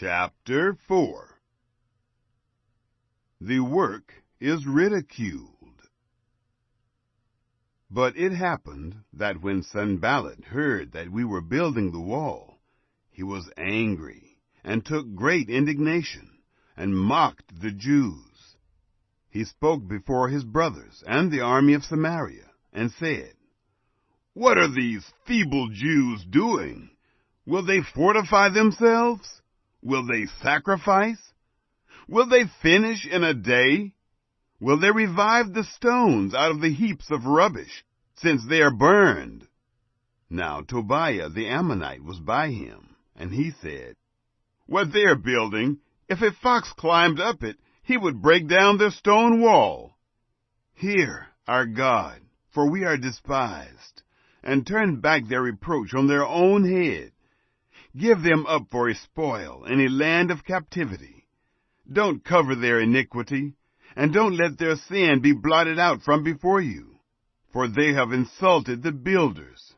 Chapter 4. The work is ridiculed. But it happened that when Sanballat heard that we were building the wall, he was angry and took great indignation and mocked the Jews. He spoke before his brothers and the army of Samaria and said, "What are these feeble Jews doing? Will they fortify themselves? Will they sacrifice? Will they finish in a day? Will they revive the stones out of the heaps of rubbish, since they are burned?" Now Tobiah the Ammonite was by him, and he said, "What they are building, if a fox climbed up it, he would break down their stone wall. Hear our God, for we are despised, and turn back their reproach on their own head. Give them up for a spoil in a land of captivity. Don't cover their iniquity, and don't let their sin be blotted out from before you, for they have insulted the builders."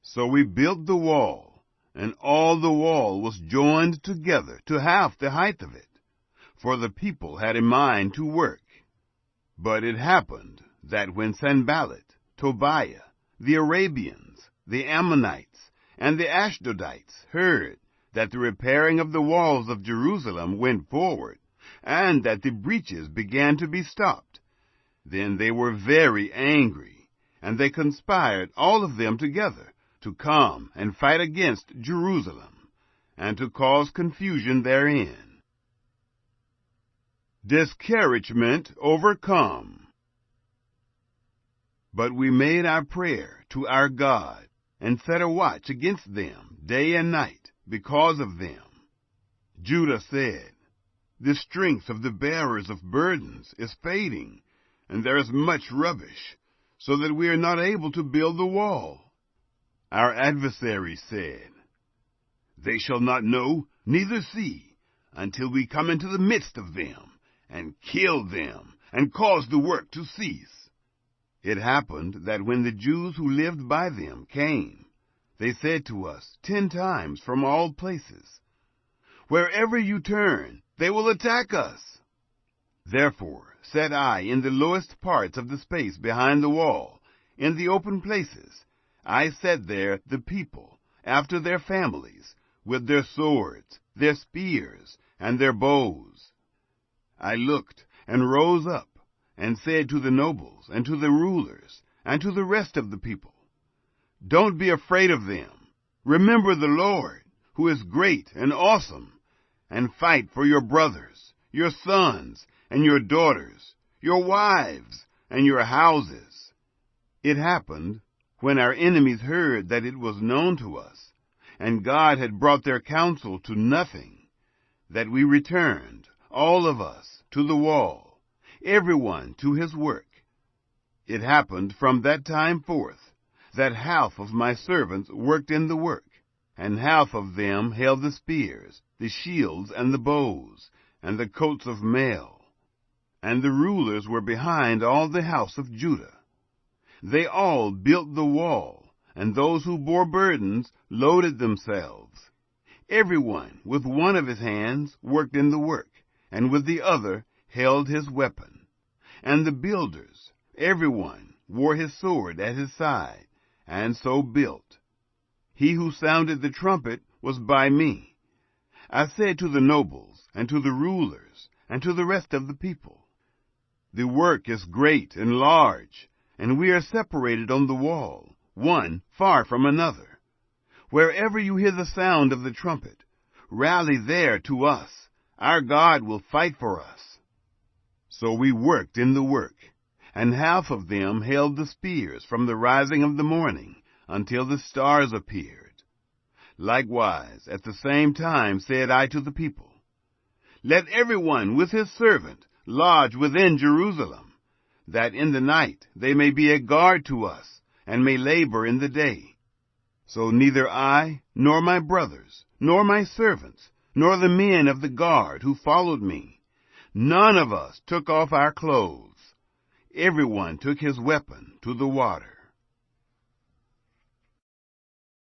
So we built the wall, and all the wall was joined together to half the height of it, for the people had a mind to work. But it happened that when Sanballat, Tobiah, the Arabians, the Ammonites, and the Ashdodites heard that the repairing of the walls of Jerusalem went forward, and that the breaches began to be stopped, then they were very angry, and they conspired all of them together to come and fight against Jerusalem, and to cause confusion therein. Discouragement overcome. But we made our prayer to our God, and set a watch against them day and night because of them. Judah said, "The strength of the bearers of burdens is fading, and there is much rubbish, so that we are not able to build the wall." Our adversaries said, "They shall not know, neither see, until we come into the midst of them, and kill them, and cause the work to cease." It happened that when the Jews who lived by them came, they said to us 10 times from all places, "Wherever you turn, they will attack us." Therefore sat I in the lowest parts of the space behind the wall, in the open places. I set there the people, after their families, with their swords, their spears, and their bows. I looked and rose up, and said to the nobles, and to the rulers, and to the rest of the people, "Don't be afraid of them. Remember the Lord, who is great and awesome, and fight for your brothers, your sons, and your daughters, your wives, and your houses." It happened, when our enemies heard that it was known to us, and God had brought their counsel to nothing, that we returned, all of us, to the wall, everyone to his work. It happened from that time forth that half of my servants worked in the work, and half of them held the spears, the shields, and the bows, and the coats of mail. And the rulers were behind all the house of Judah. They all built the wall, and those who bore burdens loaded themselves. Everyone with one of his hands worked in the work, and with the other held his weapon. And the builders, everyone, wore his sword at his side, and so built. He who sounded the trumpet was by me. I said to the nobles, and to the rulers, and to the rest of the people, "The work is great and large, and we are separated on the wall, one far from another. Wherever you hear the sound of the trumpet, rally there to us. Our God will fight for us." So we worked in the work, and half of them held the spears from the rising of the morning until the stars appeared. Likewise, at the same time said I to the people, "Let everyone with his servant lodge within Jerusalem, that in the night they may be a guard to us, and may labor in the day." So neither I, nor my brothers, nor my servants, nor the men of the guard who followed me, none of us took off our clothes. Everyone took his weapon to the water.